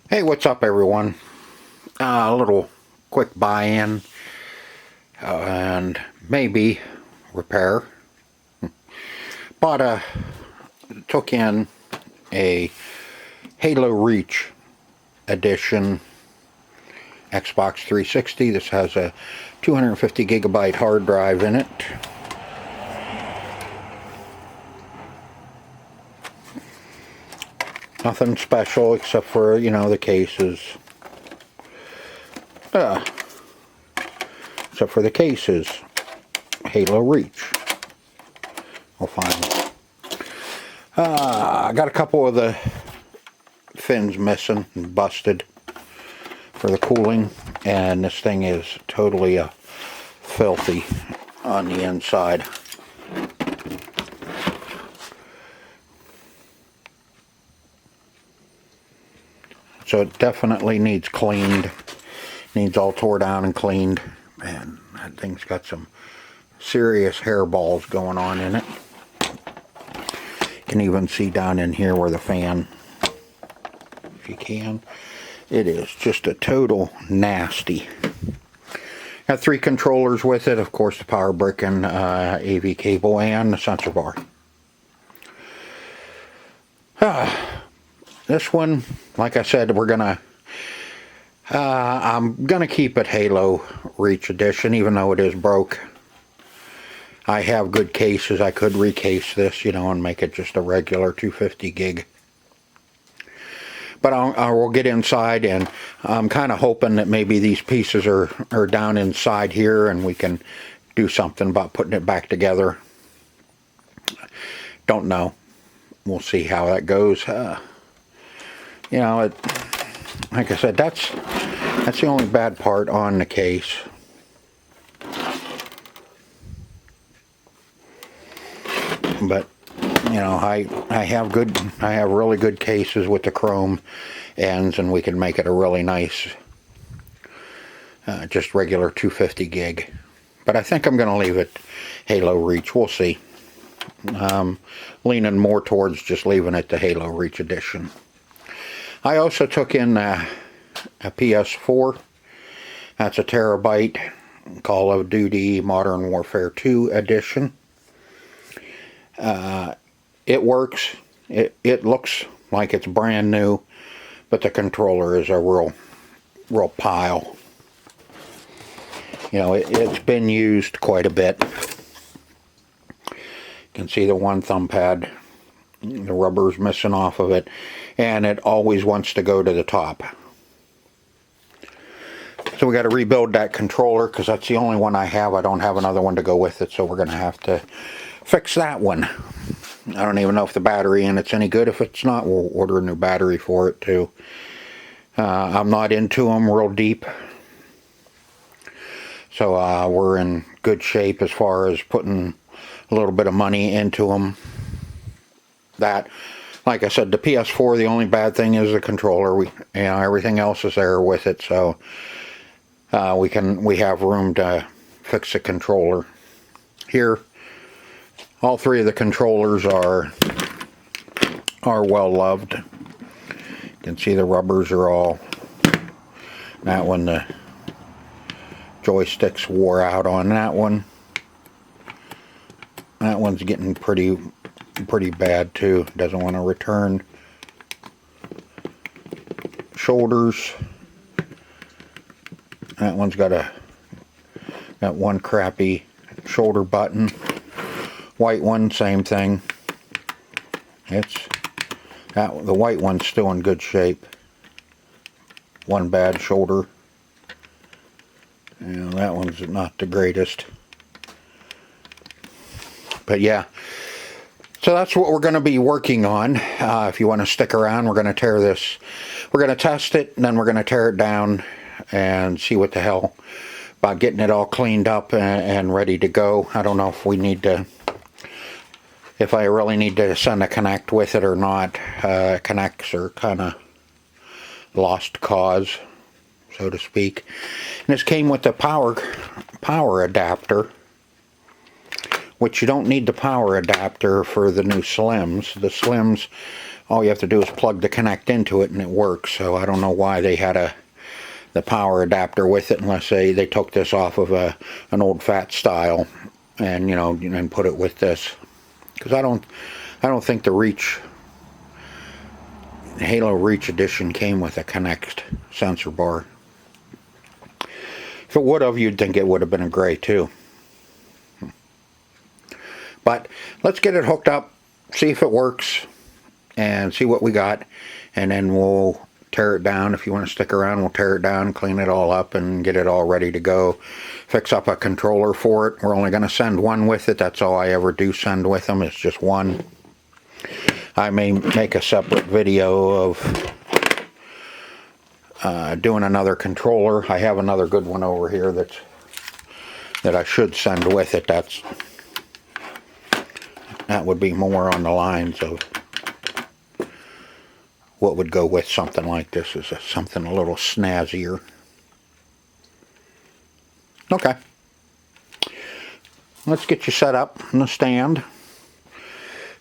Hey, what's up everyone? A little quick buy-in and maybe repair. But took in a Halo Reach edition Xbox 360. This has a 250 gigabyte hard drive in it. Nothing special except for, the cases. Except for the cases. Halo Reach. We'll find. I got a couple of the fins missing and busted for the cooling, and this thing is totally filthy on the inside. So it definitely needs cleaned. Needs all tore down and cleaned. Man, that thing's got some serious hairballs going on in it. You can even see down in here where the fan, if you can. It is just a total nasty. Got 3 controllers with it. Of course, the power brick and AV cable and the sensor bar. This one, like I said, I'm gonna keep it Halo Reach Edition, even though it is broke. I have good cases. I could recase this, and make it just a regular 250 gig. But I will get inside, and I'm kind of hoping that maybe these pieces are down inside here, and we can do something about putting it back together. Don't know. We'll see how that goes. Like I said, that's the only bad part on the case. But I have really good cases with the chrome ends, and we can make it a really nice just regular 250 gig. But I think I'm going to leave it Halo Reach. We'll see. Leaning more towards just leaving it the Halo Reach Edition. I also took in a PS4. That's a terabyte Call of Duty Modern Warfare 2 edition. It works. It looks like it's brand new, but the controller is a real pile. It's been used quite a bit. You can see the one thumb pad, the rubber's missing off of it, and it always wants to go to the top. So we got to rebuild that controller because that's the only one I have. I don't have another one to go with it, so we're going to have to fix that one. I don't even know if the battery in it's any good. If it's not, we'll order a new battery for it too. I'm not into them real deep, so we're in good shape as far as putting a little bit of money into them. That, like I said, the PS4, the only bad thing is the controller. Everything else is there with it, so we have room to fix the controller. Here, all 3 of the controllers are well loved. You can see the rubbers are all. That one, the joysticks wore out on that one. That one's getting pretty bad too. Doesn't want to return. Shoulders. That one's got one crappy shoulder button. White one, same thing. The white one's still in good shape. One bad shoulder. That one's not the greatest. But yeah. So that's what we're going to be working on. If you want to stick around, we're going to tear this. We're going to test it, and then we're going to tear it down and see what the hell about getting it all cleaned up and ready to go. I don't know if I really need to send a Connect with it or not. Connects are kind of lost cause, so to speak. And this came with the power adapter, which you don't need the power adapter for the new Slims. The Slims all you have to do is plug the Connect into it and it works. So I don't know why they had the power adapter with it, unless they took this off of an old fat style and, you know, and put it with this. Because I don't think the Halo Reach Edition came with a Connect sensor bar. If it would have, you'd think it would have been a gray too. But let's get it hooked up, see if it works, and see what we got, and then we'll tear it down. If you want to stick around, we'll tear it down, clean it all up, and get it all ready to go. Fix up a controller for it. We're only going to send one with it. That's all I ever do send with them. It's just one. I may make a separate video of doing another controller. I have another good one over here that I should send with it. That would be more on the lines of what would go with something like this, is something a little snazzier. Okay. Let's get you set up in the stand,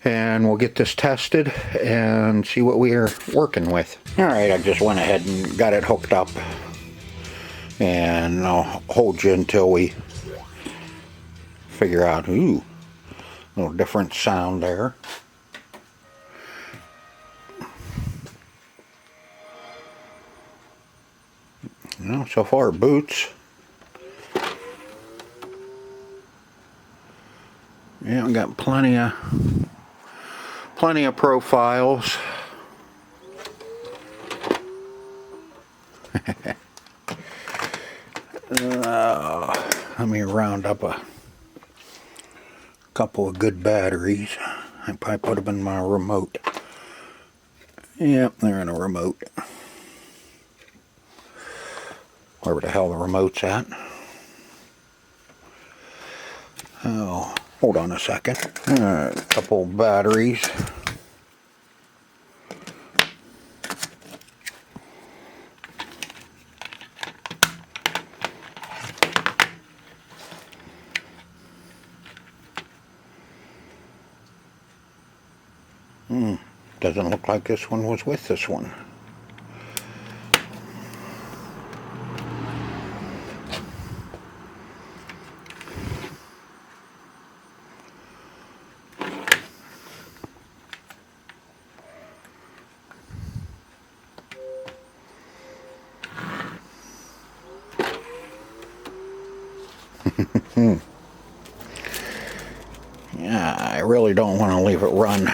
and we'll get this tested and see what we are working with. Alright, I just went ahead and got it hooked up, and I'll hold you until we figure out, ooh, a little different sound there. You know, so far boots. Yeah, we got plenty of profiles. Let me round up a couple of good batteries. I probably put them in my remote. Yep, they're in a remote. Wherever the hell the remote's at. Oh, hold on a second. A couple batteries. Doesn't look like this one was with this one. Yeah, I really don't want to leave it run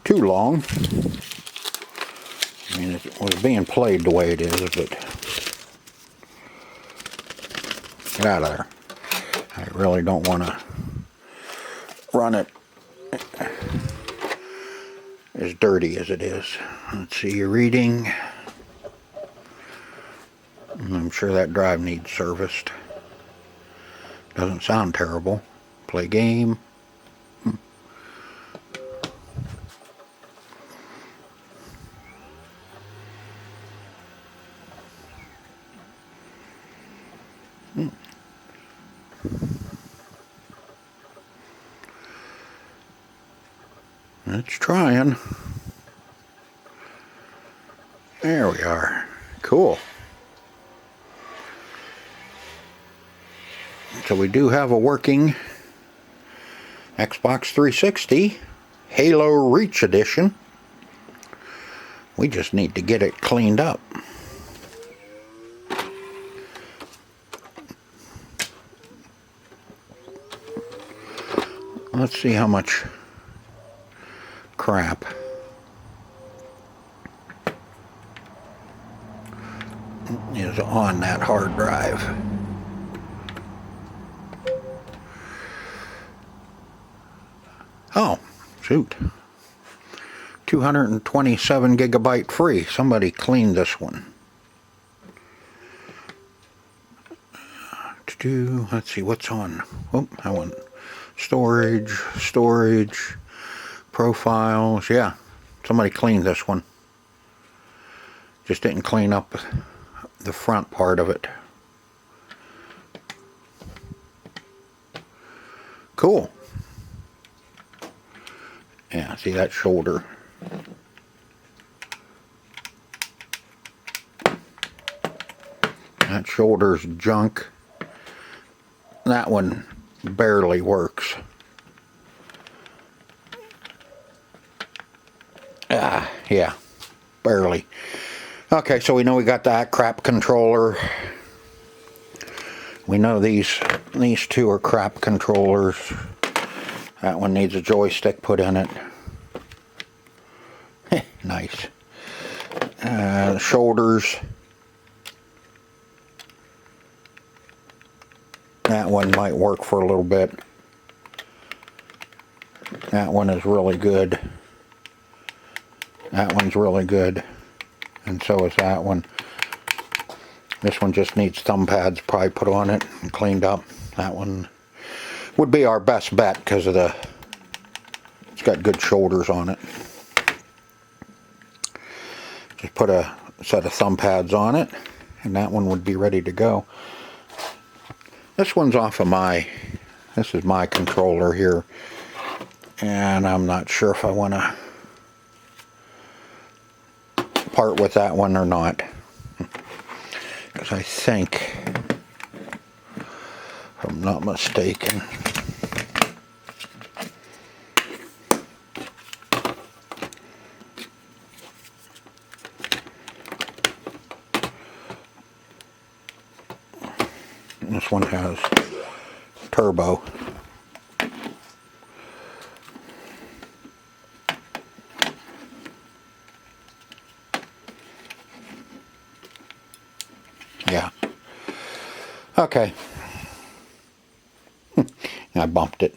too long. I mean, it was being played the way it is, but get out of there. I really don't want to run it as dirty as it is. Let's see, your reading. I'm sure that drive needs serviced. Doesn't sound terrible. Play game. It's trying. There we are. Cool. So we do have a working Xbox 360 Halo Reach Edition. We just need to get it cleaned up. Let's see how much crap is on that hard drive. Oh, shoot. 227 gigabyte free. Somebody cleaned this one. Let's see what's on. Oh, I want storage, profiles. Yeah, somebody cleaned this one. Just didn't clean up the front part of it. Cool. Yeah, see that shoulder. That shoulder's junk. That one barely works. Yeah, barely. Okay, so we know we got that crap controller. We know these two are crap controllers. That one needs a joystick put in it. Nice. Shoulders. That one might work for a little bit. That one is really good. That one's really good. And so is that one. This one just needs thumb pads probably put on it and cleaned up. That one would be our best bet because of it's got good shoulders on it. Just put a set of thumb pads on it and that one would be ready to go. This one's off of this is my controller here, and I'm not sure if I want to part with that one or not, because I think, if I'm not mistaken, this one has turbo. Yeah. Okay. I bumped it.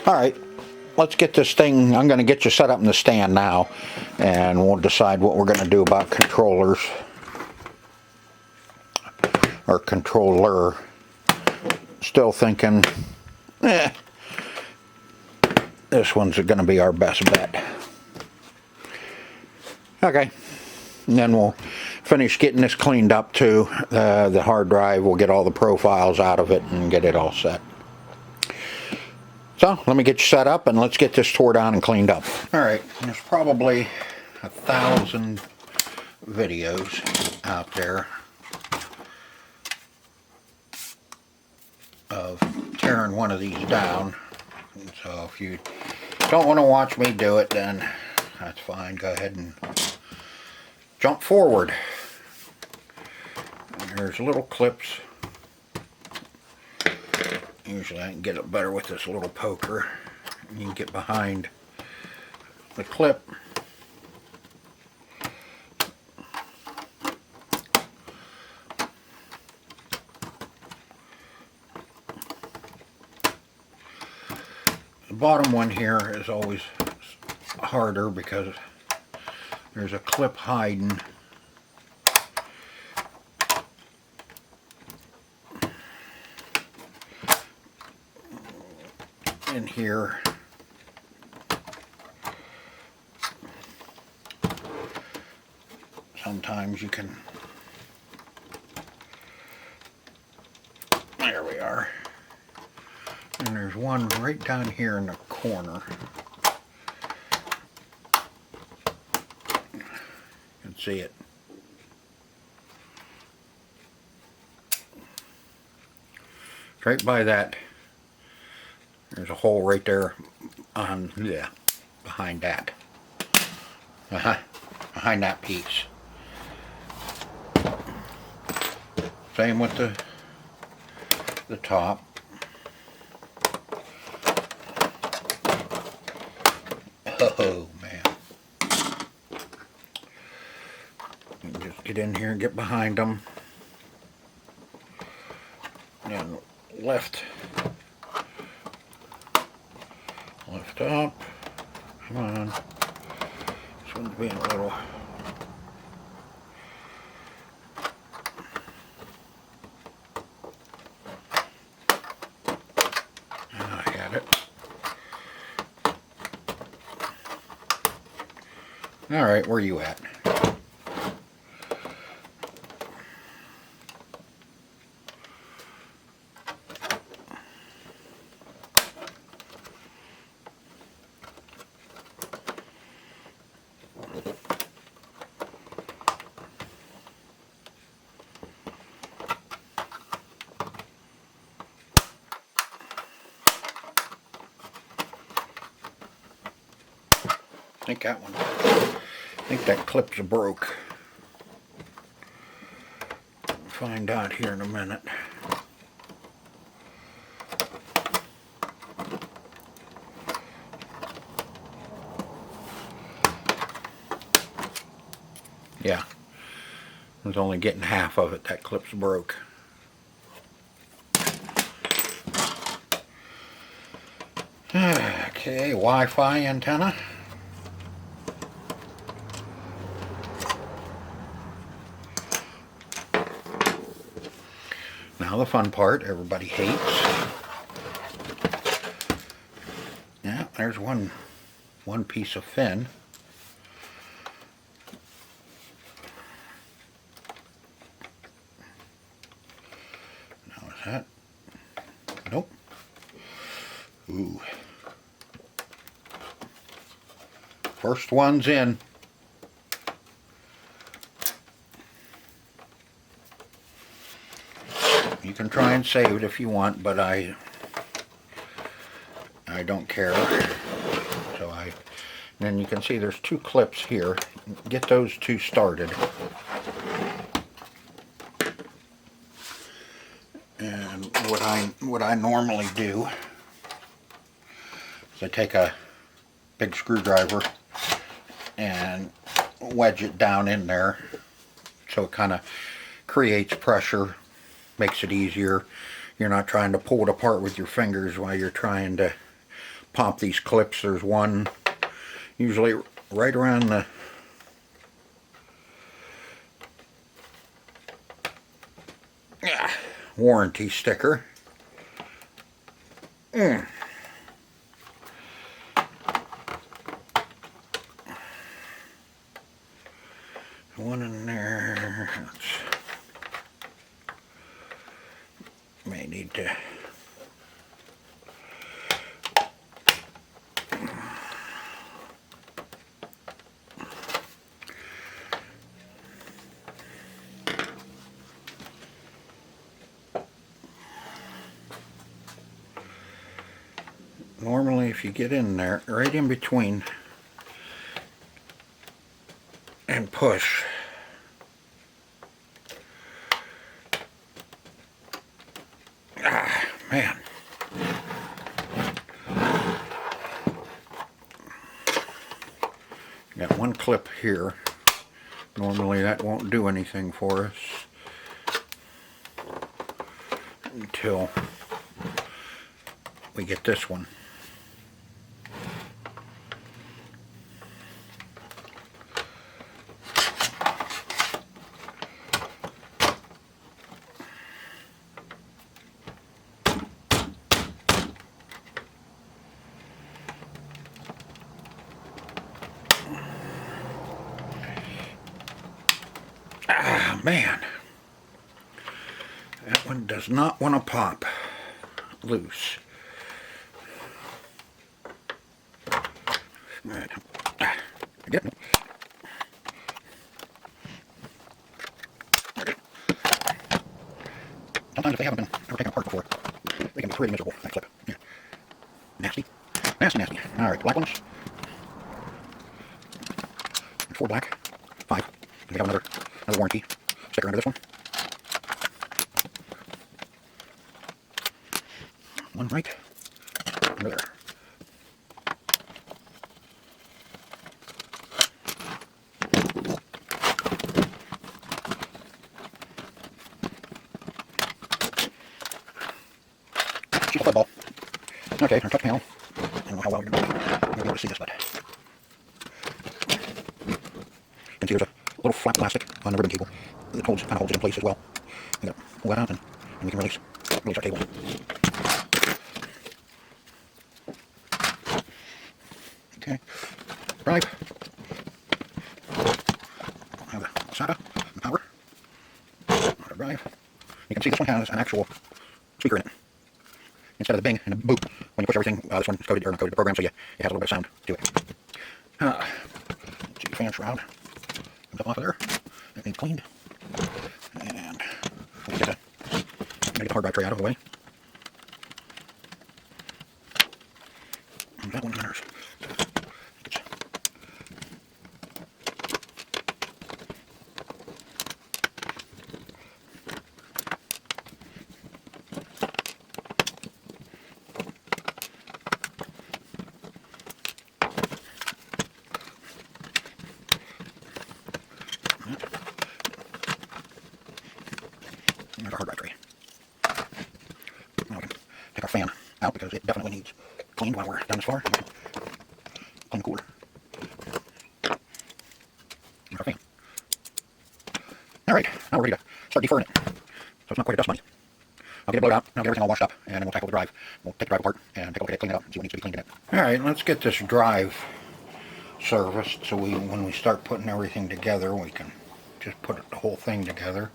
All right. Let's get this thing. I'm going to get you set up in the stand now, and we'll decide what we're going to do about controllers. Or controller. Still thinking, this one's going to be our best bet. Okay. And then we'll finish getting this cleaned up too. The hard drive, we'll get all the profiles out of it and get it all set. So, let me get you set up and let's get this tore down and cleaned up. Alright, there's probably 1,000 videos out there of tearing one of these down. And so if you don't want to watch me do it, then that's fine. Go ahead and jump forward. And there's little clips. Usually I can get it better with this little poker. You can get behind the clip. The bottom one here is always harder because there's a clip hiding. In here. Sometimes you can, there we are. And there's one right down here in the corner. You can see it. Right by that. There's a hole right there on, behind that. Behind that piece. Same with the top. Oh man. You can just get in here and get behind them. And lift up. Come on. This one's being a little. I had it. Alright, where are you at? think that one, I think that clip's broke. Find out here in a minute. Yeah, I was only getting half of it. That clip's broke. Okay, Wi-Fi antenna. Now the fun part everybody hates. Yeah, there's one piece of fin. Now is that? Nope. Ooh. First one's in. You can try and save it if you want, but I don't care. So then you can see there's two clips here. Get those two started. And what I normally do is I take a big screwdriver and wedge it down in there so it kind of creates pressure, makes it easier. You're not trying to pull it apart with your fingers while you're trying to pop these clips. There's one usually right around the warranty sticker. One in there. May need to normally if you get in there right in between and push, man, got one clip here. Normally that won't do anything for us until we get this one. Man, that one does not want to pop loose. Get it. Sometimes if they haven't been ever taken apart before, they can be pretty miserable, that clip. Yeah. Nasty. Nasty, nasty. Alright, black ones. 4 black. 5. We have another warranty sticker under this one. One right. Under there. She's a football. Okay, our touch panel. I don't know how well you're going to be able to see this, but you can see there's a little flat plastic on the ribbon cable that kind of holds it in place as well. We got to pull that out and we can release our cable. Okay, drive. Have the SATA and power. Our drive. You can see this one has an actual speaker in it instead of the bing and the boop. When you push everything, this one is coded, or not coded, the program, so it has a little bit of sound to it. Let's see the fan shroud comes up off of there. That needs cleaned. And we'll get the hard drive tray out of the way. And that one matters. Take our fan out because it definitely needs cleaned while we're done this far. Clean the cooler. And our fan. Alright, now we're ready to start deferring it. So it's not quite a dust bunny. I'll get it blowed out, I'll get everything all washed up, and then we'll tackle the drive. We'll take the drive apart and take a look at it, clean it up, and see what needs to be cleaned in it. Alright, let's get this drive serviced so when we start putting everything together, we can just put the whole thing together.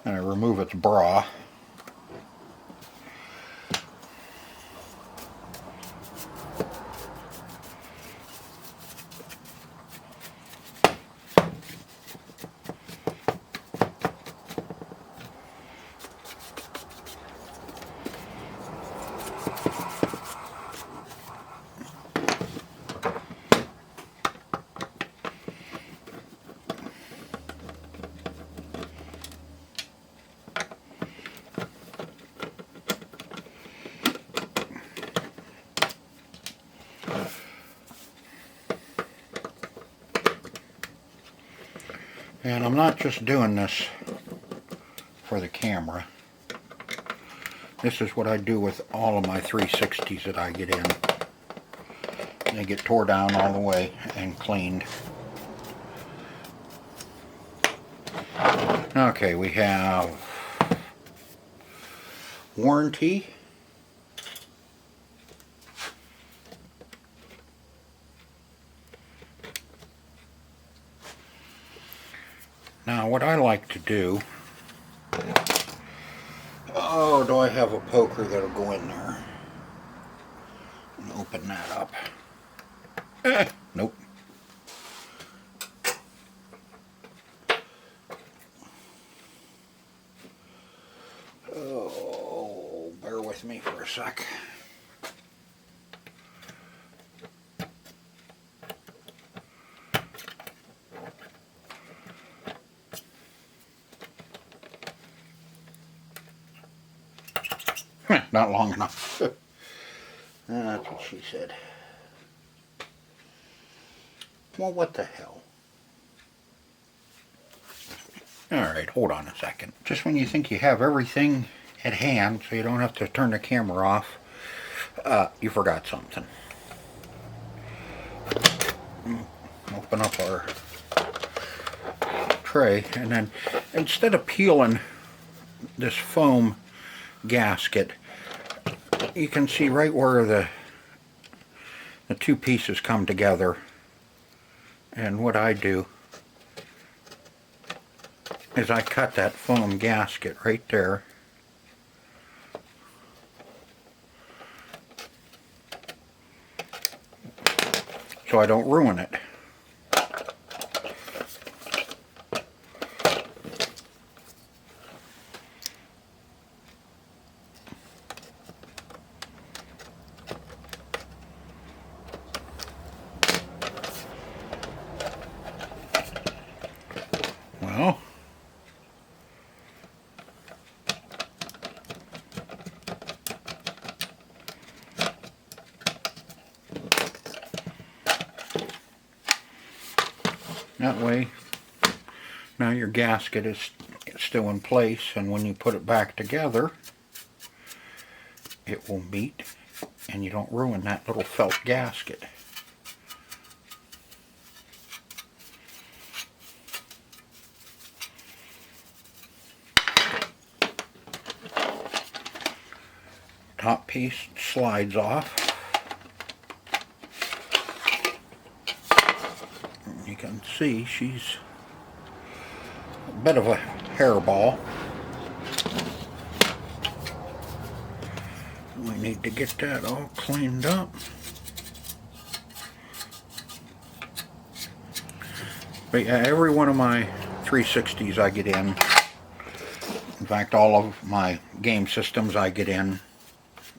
And I remove its bra. And I'm not just doing this for the camera. This is what I do with all of my 360s that I get in. They get tore down all the way and cleaned. Okay, we have warranty. Now what I like to do, oh, do I have a poker that'll go in there? Open that up. Nope. Oh, bear with me for a sec. Not long enough. That's what she said. Well, what the hell? Alright, hold on a second. Just when you think you have everything at hand, so you don't have to turn the camera off, you forgot something. Open up our tray, and then instead of peeling this foam gasket, you can see right where the two pieces come together. And what I do is I cut that foam gasket right there. So I don't ruin it. Well, that way, now your gasket is still in place, and when you put it back together, it will meet, and you don't ruin that little felt gasket. Top piece slides off. You can see she's a bit of a hairball. We need to get that all cleaned up. But yeah, every one of my 360s I get in. In fact, all of my game systems I get in.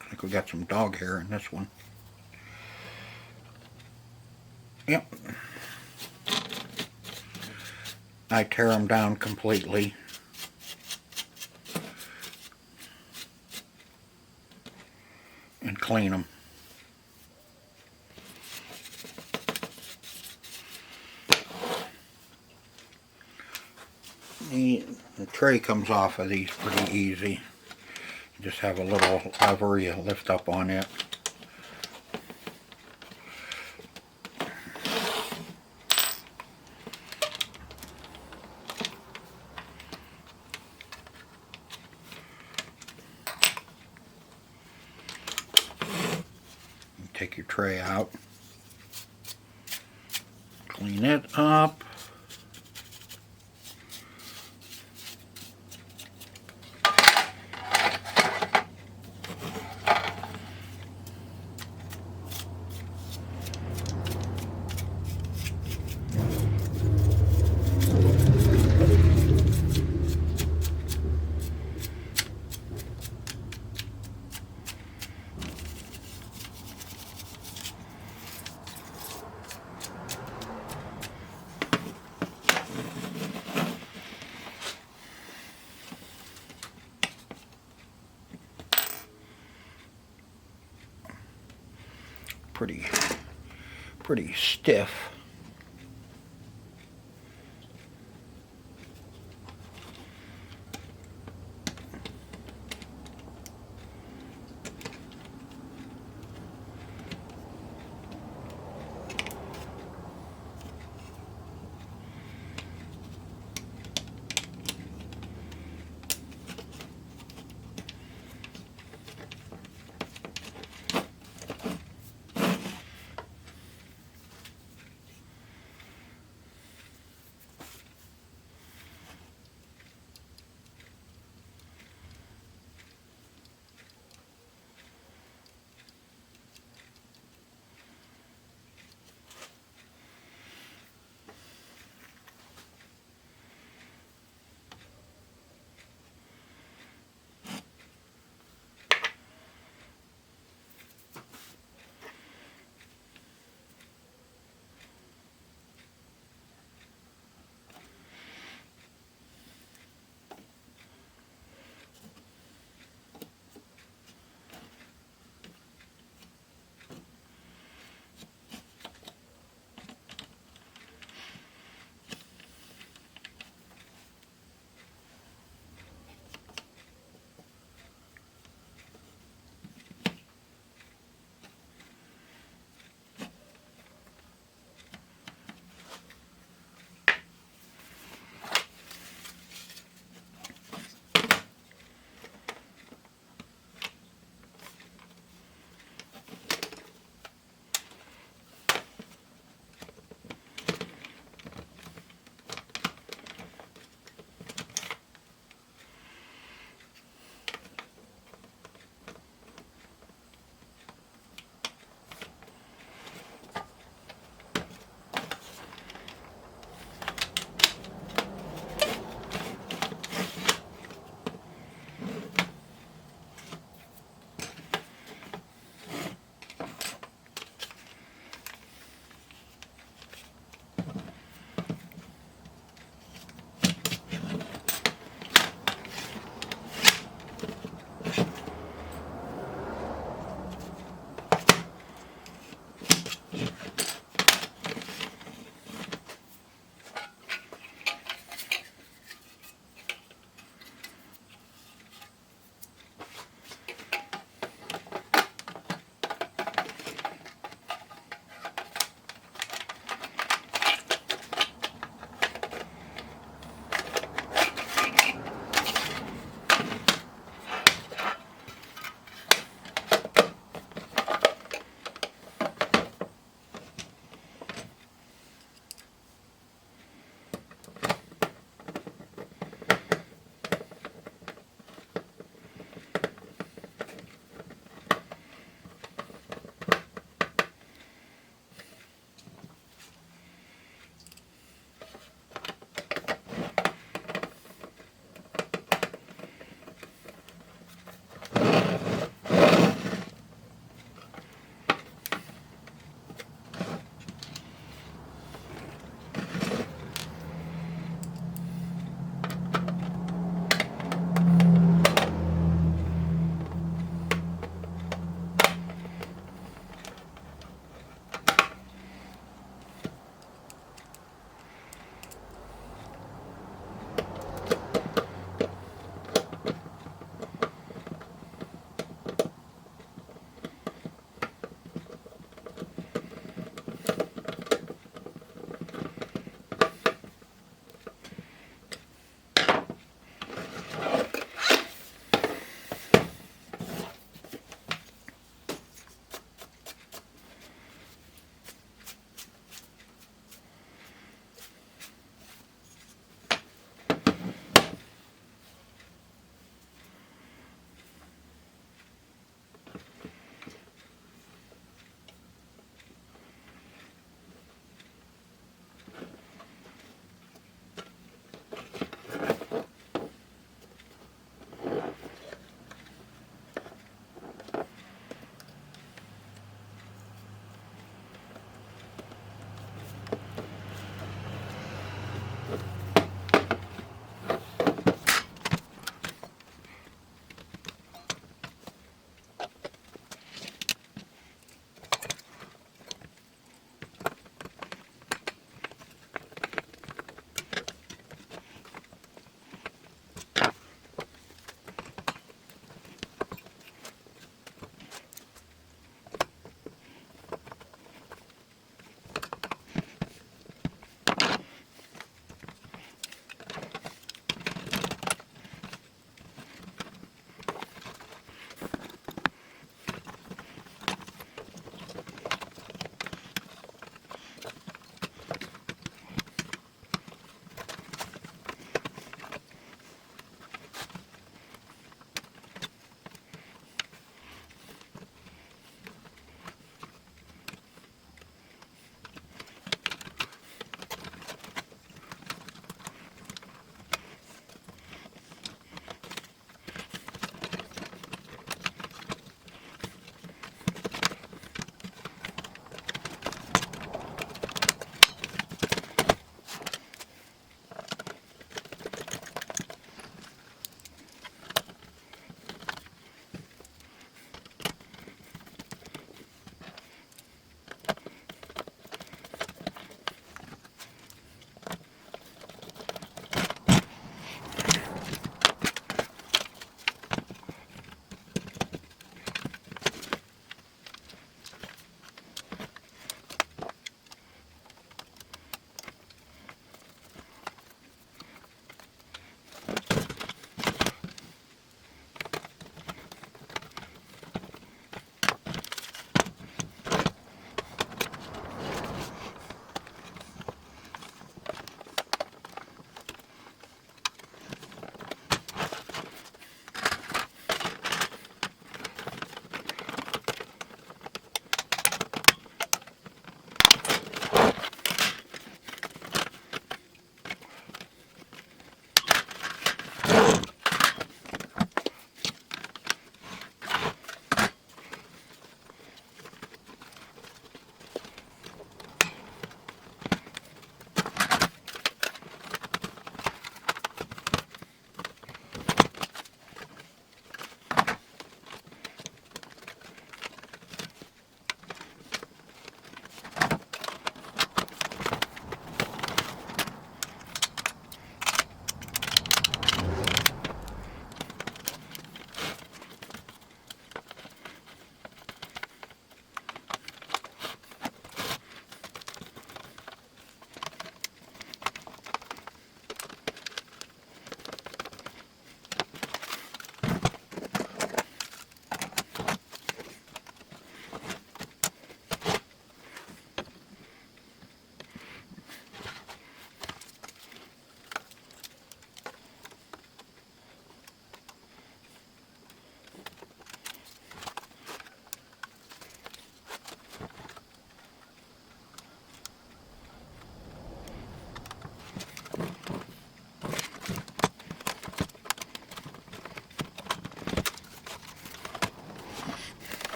I think we got some dog hair in this one. Yep. I tear them down completely. And clean them. The tray comes off of these pretty easy. Just have a little lever you lift up on it. Take your tray out, clean it up. Pretty stiff.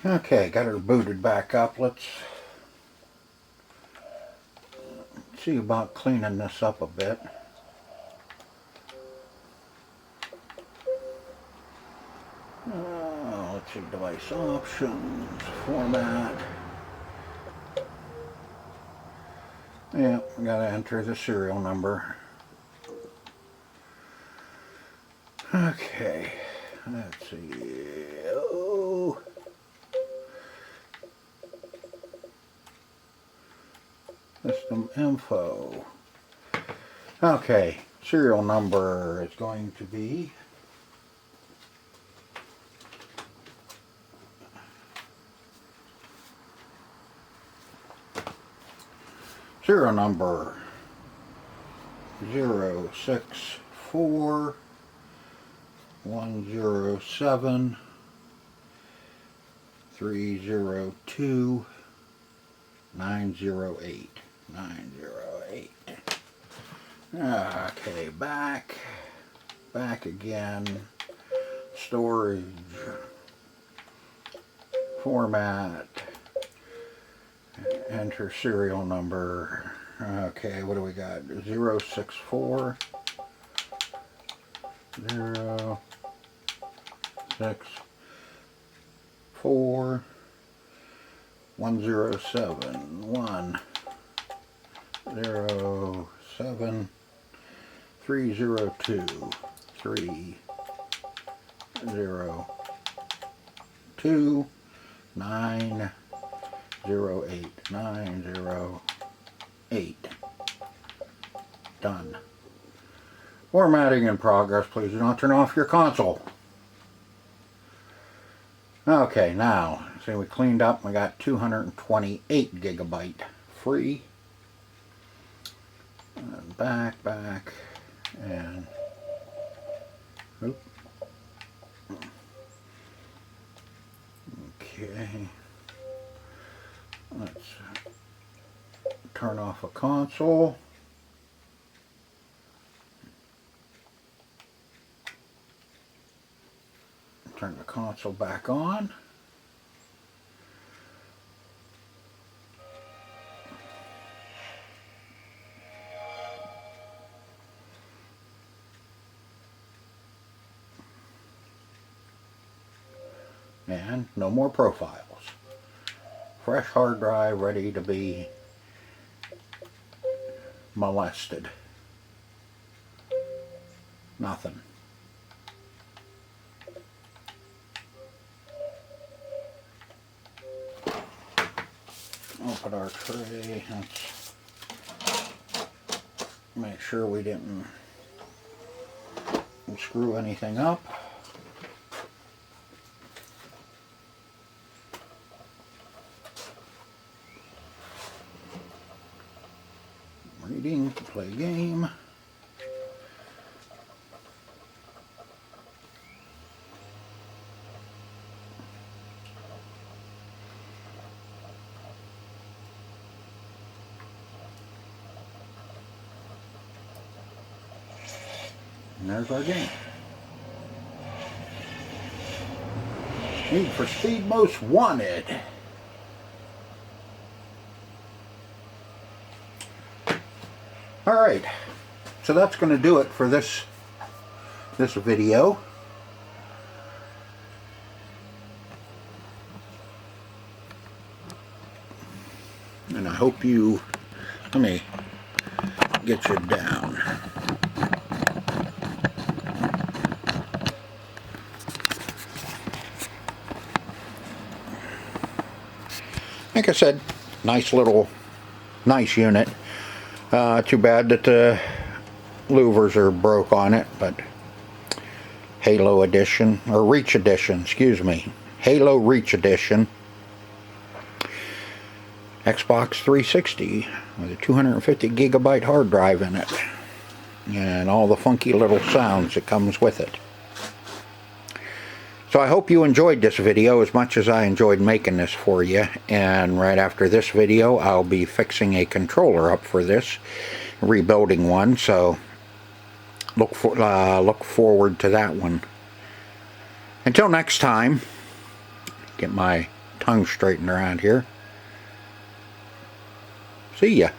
Okay, got her booted back up. Let's see about cleaning this up a bit. Let's see, device options, format. Yeah, we gotta enter the serial number. Okay, let's see. Oh. System info. Okay, serial number is going to be serial number 064-107-302-908. Okay, back again, storage, format, enter serial number. Okay, what do we got? 064 064 107 107 302 302 908. Done. Formatting in progress. Please do not turn off your console. Okay, now, see, we cleaned up. We got 228 gigabyte free. And back, and oop. Okay. Let's turn off a console. Turn the console back on. And no more profiles. Fresh hard drive ready to be molested. Nothing. Open our tray. Let's make sure we didn't screw anything up. Reading, play game. And there's our game. Need for Speed Most Wanted. Alright, so that's going to do it for this video. And I hope you, let me get you down. Like I said, nice unit. Too bad that the louvers are broke on it, but Halo Edition, or Reach Edition, excuse me. Halo Reach Edition. Xbox 360 with a 250 gigabyte hard drive in it. And all the funky little sounds that comes with it. So I hope you enjoyed this video as much as I enjoyed making this for you. And right after this video, I'll be fixing a controller up for this, rebuilding one. So look forward to that one. Until next time, get my tongue straightened around here. See ya.